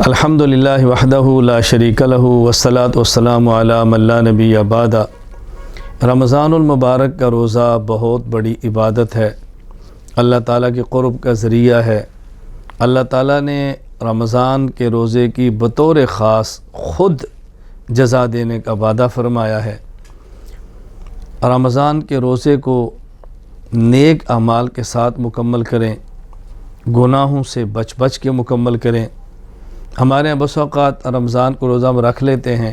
الحمدللہ وحدہ لا شریک لہ والصلاۃ والسلام علی من لا نبی بعد۔ رمضان المبارک کا روزہ بہت بڑی عبادت ہے، اللہ تعالیٰ کے قرب کا ذریعہ ہے۔ اللہ تعالیٰ نے رمضان کے روزے کی بطور خاص خود جزا دینے کا وعدہ فرمایا ہے۔ رمضان کے روزے کو نیک اعمال کے ساتھ مکمل کریں، گناہوں سے بچ کے مکمل کریں۔ ہمارے یہاں بس اوقات رمضان کو روزہ ہم رکھ لیتے ہیں،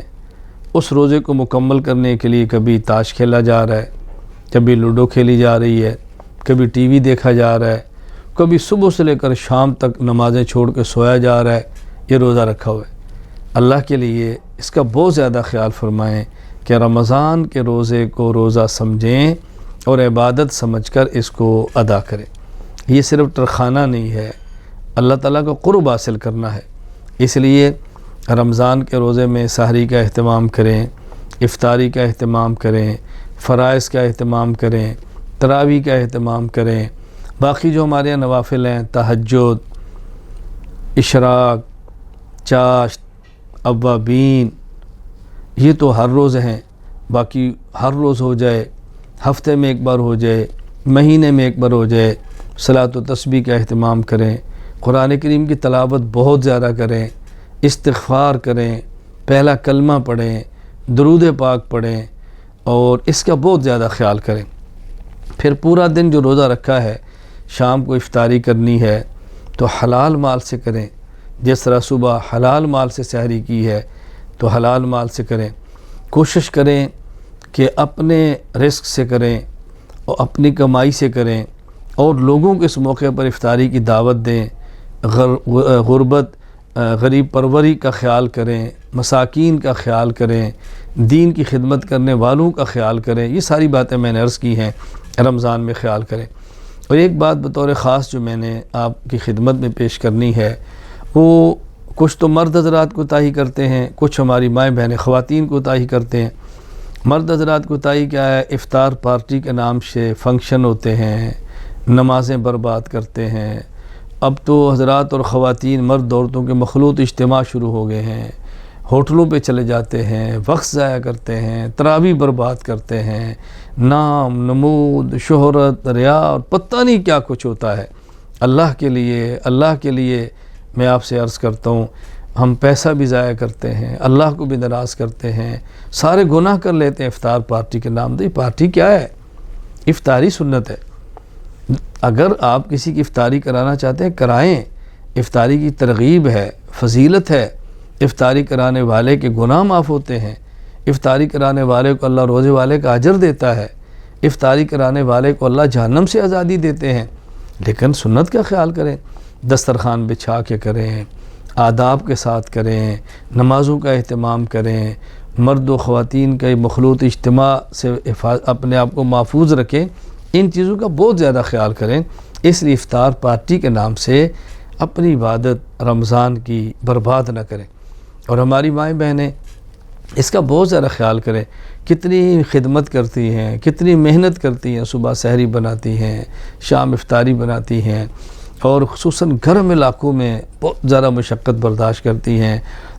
اس روزے کو مکمل کرنے کے لیے کبھی تاش کھیلا جا رہا ہے، کبھی لوڈو کھیلی جا رہی ہے، کبھی ٹی وی دیکھا جا رہا ہے، کبھی صبح سے لے کر شام تک نمازیں چھوڑ کے سویا جا رہا ہے، یہ روزہ رکھا ہوا ہے۔ اللہ کے لیے اس کا بہت زیادہ خیال فرمائیں کہ رمضان کے روزے کو روزہ سمجھیں اور عبادت سمجھ کر اس کو ادا کریں۔ یہ صرف ٹرخانہ نہیں ہے، اللہ تعالیٰ کا قرب حاصل کرنا ہے۔ اس لیے رمضان کے روزے میں سحری کا اہتمام کریں، افطاری کا اہتمام کریں، فرائض کا اہتمام کریں، تراویح کا اہتمام کریں۔ باقی جو ہمارے یہاں نوافل ہیں، تہجد، اشراق، چاشت، اوابین، یہ تو ہر روز ہیں، باقی ہر روز ہو جائے، ہفتے میں ایک بار ہو جائے، مہینے میں ایک بار ہو جائے۔ صلاۃ و تسبیح کا اہتمام کریں، قرآن کریم کی تلاوت بہت زیادہ کریں، استغفار کریں، پہلا کلمہ پڑھیں، درود پاک پڑھیں اور اس کا بہت زیادہ خیال کریں۔ پھر پورا دن جو روزہ رکھا ہے، شام کو افطاری کرنی ہے تو حلال مال سے کریں۔ جس طرح صبح حلال مال سے سحری کی ہے تو حلال مال سے کریں۔ کوشش کریں کہ اپنے رزق سے کریں اور اپنی کمائی سے کریں، اور لوگوں کو اس موقع پر افطاری کی دعوت دیں۔ غربت غریب پروری کا خیال کریں، مساکین کا خیال کریں، دین کی خدمت کرنے والوں کا خیال کریں۔ یہ ساری باتیں میں نے عرض کی ہیں، رمضان میں خیال کریں۔ اور ایک بات بطور خاص جو میں نے آپ کی خدمت میں پیش کرنی ہے، وہ کچھ تو مرد حضرات کوتاہی کرتے ہیں، کچھ ہماری مائیں بہنیں خواتین کوتاہی کرتے ہیں۔ مرد حضرات کوتاہی کیا ہے؟ افطار پارٹی کے نام سے فنکشن ہوتے ہیں، نمازیں برباد کرتے ہیں۔ اب تو حضرات اور خواتین، مرد عورتوں کے مخلوط اجتماع شروع ہو گئے ہیں، ہوٹلوں پہ چلے جاتے ہیں، وقت ضائع کرتے ہیں، تراویح برباد کرتے ہیں، نام، نمود، شہرت، ریا اور پتہ نہیں کیا کچھ ہوتا ہے۔ اللہ کے لیے میں آپ سے عرض کرتا ہوں، ہم پیسہ بھی ضائع کرتے ہیں، اللہ کو بھی ناراض کرتے ہیں، سارے گناہ کر لیتے ہیں افطار پارٹی کے نام سے۔ پارٹی کیا ہے؟ افطاری سنت ہے۔ اگر آپ کسی کی افطاری کرانا چاہتے ہیں کرائیں، افطاری کی ترغیب ہے، فضیلت ہے۔ افطاری کرانے والے کے گناہ معاف ہوتے ہیں، افطاری کرانے والے کو اللہ روزے والے کا اجر دیتا ہے، افطاری کرانے والے کو اللہ جہنم سے آزادی دیتے ہیں۔ لیکن سنت کا خیال کریں، دسترخوان بچھا کے کریں، آداب کے ساتھ کریں، نمازوں کا اہتمام کریں، مرد و خواتین کے مخلوط اجتماع سے اپنے آپ کو محفوظ رکھیں۔ ان چیزوں کا بہت زیادہ خیال کریں۔ اس لیے افطار پارٹی کے نام سے اپنی عبادت رمضان کی برباد نہ کریں۔ اور ہماری مائیں بہنیں اس کا بہت زیادہ خیال کریں، کتنی خدمت کرتی ہیں، کتنی محنت کرتی ہیں، صبح سحری بناتی ہیں، شام افطاری بناتی ہیں، اور خصوصاً گرم علاقوں میں بہت زیادہ مشقت برداشت کرتی ہیں۔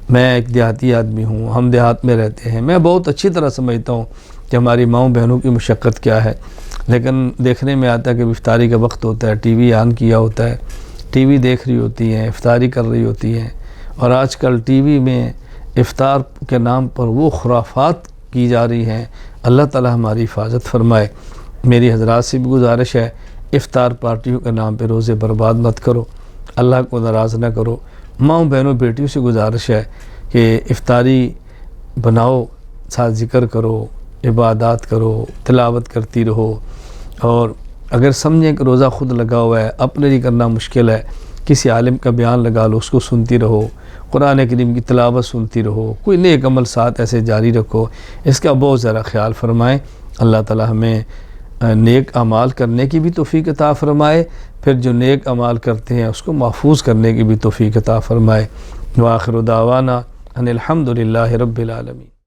میں ایک دیہاتی آدمی ہوں، ہم دیہات میں رہتے ہیں، میں بہت اچھی طرح سمجھتا ہوں کہ ہماری ماؤں بہنوں کی مشقت کیا ہے۔ لیکن دیکھنے میں آتا ہے کہ افطاری کا وقت ہوتا ہے، ٹی وی آن کیا ہوتا ہے، ٹی وی دیکھ رہی ہوتی ہیں، افطاری کر رہی ہوتی ہیں، اور آج کل ٹی وی میں افطار کے نام پر وہ خرافات کی جا رہی ہیں۔ اللہ تعالی ہماری حفاظت فرمائے۔ میری حضرات سے بھی گزارش ہے، افطار پارٹیوں کے نام پہ روزے برباد مت کرو، اللہ کو ناراض نہ کرو۔ ماؤں بہنوں بیٹیوں سے گزارش ہے کہ افطاری بناؤ، ساتھ ذکر کرو، عبادات کرو، تلاوت کرتی رہو، اور اگر سمجھیں کہ روزہ خود لگا ہوا ہے، اپنے لیے کرنا مشکل ہے، کسی عالم کا بیان لگا لو، اس کو سنتی رہو، قرآن کریم کی تلاوت سنتی رہو، کوئی نیک عمل ساتھ ایسے جاری رکھو۔ اس کا بہت زیادہ خیال فرمائیں۔ اللہ تعالی ہمیں نیک اعمال کرنے کی بھی توفیق عطا فرمائے، پھر جو نیک اعمال کرتے ہیں اس کو محفوظ کرنے کی بھی توفیق عطا فرمائے۔ وآخر دعوانا ان الحمد للہ رب العالمین۔